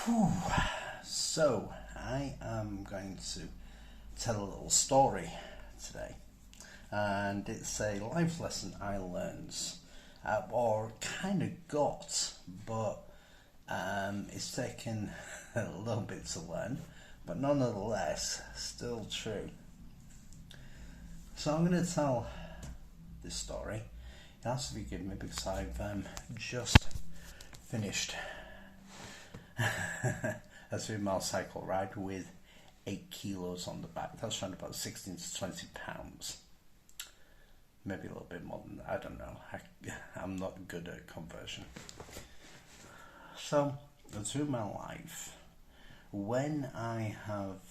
Whew. So, I am going to tell a little story today, and it's a life lesson I learned, or kind of got, but it's taken a little bit to learn, but nonetheless, still true. So, I'm going to tell this story. It has to be given me because I've just finished a 3 mile cycle ride with 8 kilos on the back. That's around about 16 to 20 pounds. Maybe a little bit more than that. I don't know. I'm not good at conversion. So, through my life, when I have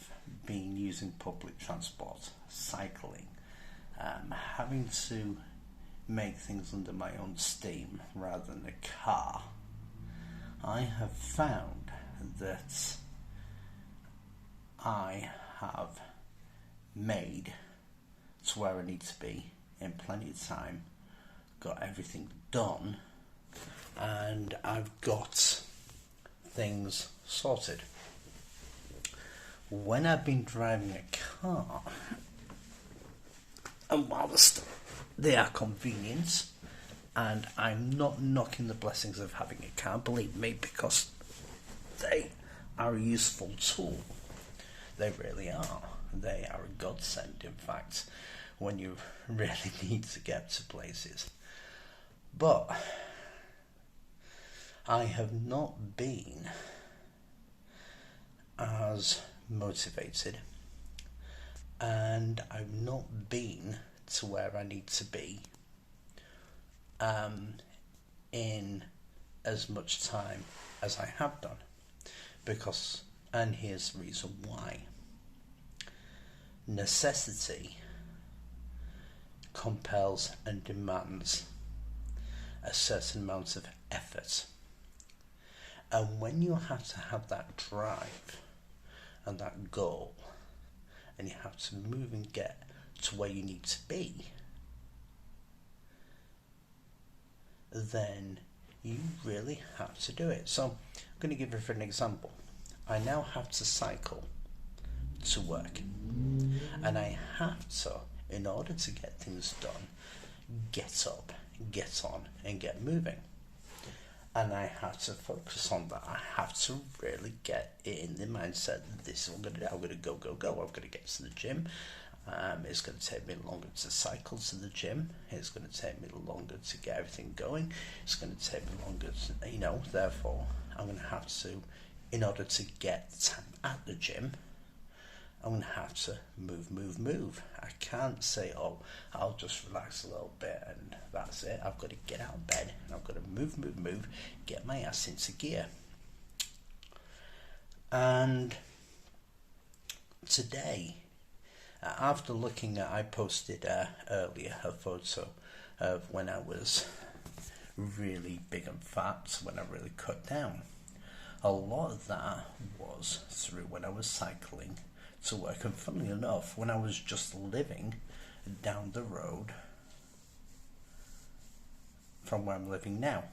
been using public transport, cycling, having to make things under my own steam rather than a car, I have found that I have made to where I need to be in plenty of time, got everything done, and I've got things sorted. When I've been driving a car, and whilst they are convenient, and I'm not knocking the blessings of having a car, believe me, because they are a useful tool. They really are. They are a godsend, in fact, when you really need to get to places. But I have not been as motivated, and I've not been to where I need to be in as much time as I have done, because, and here's the reason why: necessity compels and demands a certain amount of effort, and when you have to have that drive and that goal, and you have to move and get to where you need to be, then you really have to do it. So I'm going to give you an example. I now have to cycle to work, and I have to, in order to get things done, get up, get on, and get moving. And I have to focus on that. I have to really get it in the mindset that this is what I'm going to do. I'm going to go. I'm going to get to the gym. It's going to take me longer to cycle to the gym. It's going to take me longer to get everything going. It's going to take me longer to, therefore, I'm going to have to, in order to get time at the gym, I'm going to have to move. I can't say, oh, I'll just relax a little bit and that's it. I've got to get out of bed and I've got to move, get my ass into gear. And today, after looking at, I posted earlier a photo of when I was really big and fat, when I really cut down. A lot of that was through when I was cycling to work, and funnily enough, when I was just living down the road from where I'm living now,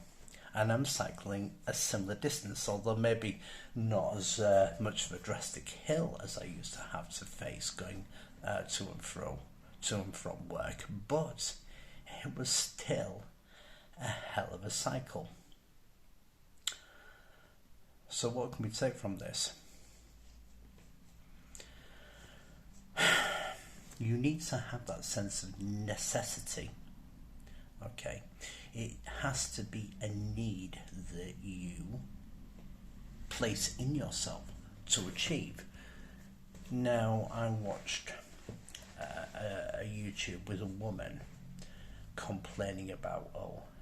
and I'm cycling a similar distance, although maybe not as much of a drastic hill as I used to have to face going to and from work, but it was still a hell of a cycle. So what can we take from this? You need to have that sense of necessity. Okay, it has to be a need that you place in yourself to achieve. Now, I watched a YouTube with a woman complaining about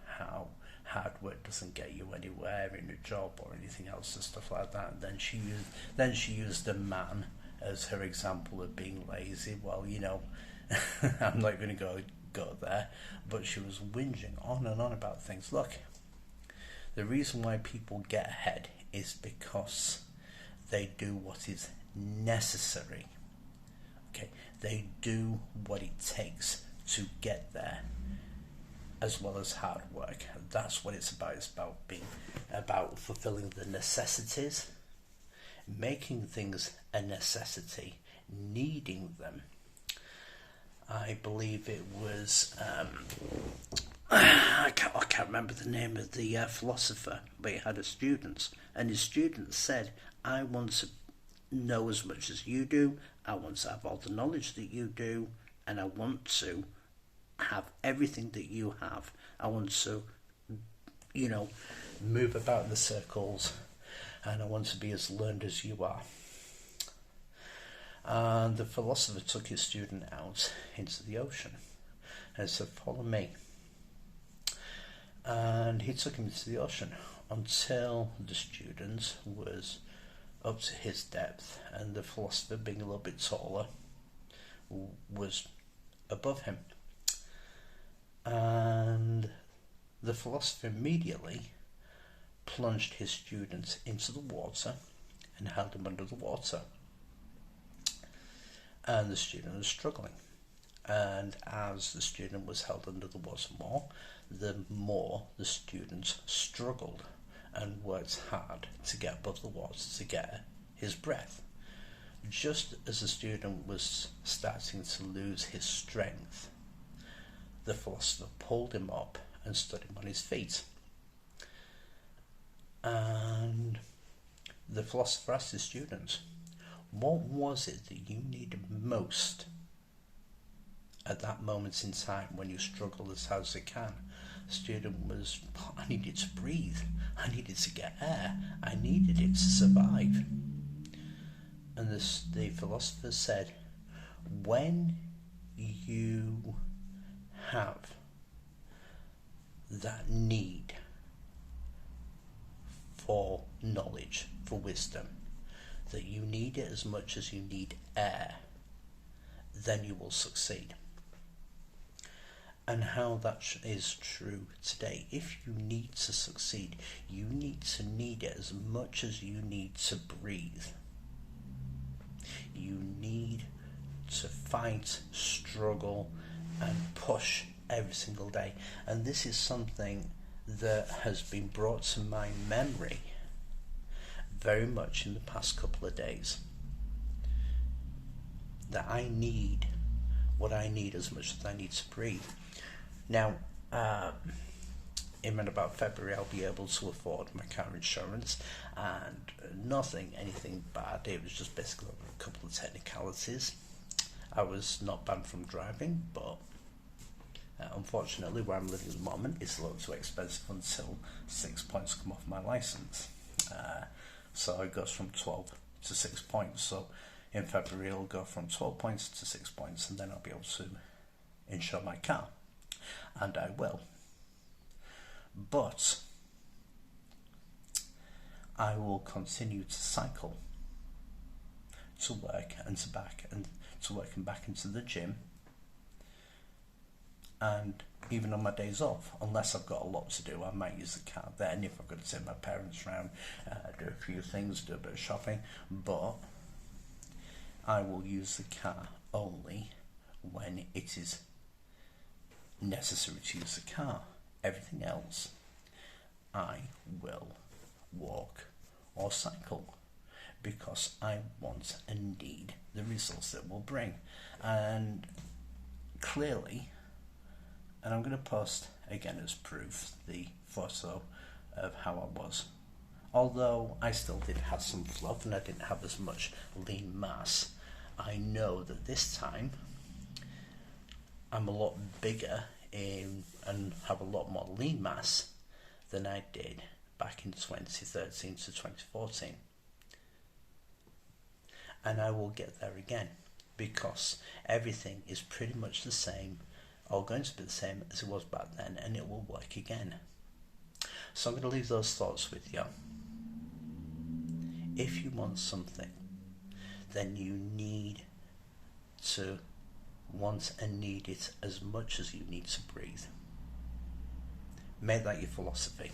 how hard work doesn't get you anywhere in a job or anything else and stuff like that. And then she used a man as her example of being lazy. Well, I'm not going to go there, but she was whinging on and on about things. Look, the reason why people get ahead is because they do what is necessary. Okay, they do what it takes to get there, as well as hard work. That's what it's about. It's about fulfilling the necessities making things a necessity, needing them. I believe it was, I can't remember the name of the philosopher, but he had a student, and his student said, I want to know as much as you do, I want to have all the knowledge that you do, and I want to have everything that you have. I want to, move about in the circles, and I want to be as learned as you are. And the philosopher took his student out into the ocean and said, follow me. And he took him into the ocean until the student was up to his depth, and the philosopher, being a little bit taller, was above him. And the philosopher immediately plunged his student into the water and held him under the water. And the student was struggling. And as the student was held under the water more the student struggled and worked hard to get above the water to get his breath. Just as the student was starting to lose his strength, the philosopher pulled him up and stood him on his feet. And the philosopher asked his student, what was it that you needed most at that moment in time when you struggled as hard as you can? The student was, I needed to breathe, I needed to get air, I needed it to survive. And the philosopher said, when you have that need for knowledge, for wisdom, that you need it as much as you need air, then you will succeed. And how that is true today. If you need to succeed, you need it as much as you need to breathe. You need to fight, struggle, and push every single day. And this is something that has been brought to my memory very much in the past couple of days. That I need what I need as much as I need to breathe. Now, in about February, I'll be able to afford my car insurance, and anything bad. It was just basically a couple of technicalities. I was not banned from driving, but unfortunately, where I'm living at the moment, it's a little too expensive until 6 points come off my license. So it goes from 12 to 6 points. So in February, it'll go from 12 points to 6 points, and then I'll be able to insure my car. And I will. But I will continue to cycle to work and to back, and to work and back into the gym. And even on my days off, unless I've got a lot to do, I might use the car then if I've got to take my parents around, do a few things, do a bit of shopping. But I will use the car only when it is necessary to use the car. Everything else, I will walk or cycle, because I want and need the results that will bring. And clearly, and I'm going to post again as proof the photo of how I was. Although I still did have some fluff and I didn't have as much lean mass, I know that this time I'm a lot bigger and have a lot more lean mass than I did back in 2013 to 2014. And I will get there again, because everything is pretty much the same, or going to be the same as it was back then, and it will work again. So I'm going to leave those thoughts with you. If you want something, then you need to want and need it as much as you need to breathe. Make that your philosophy.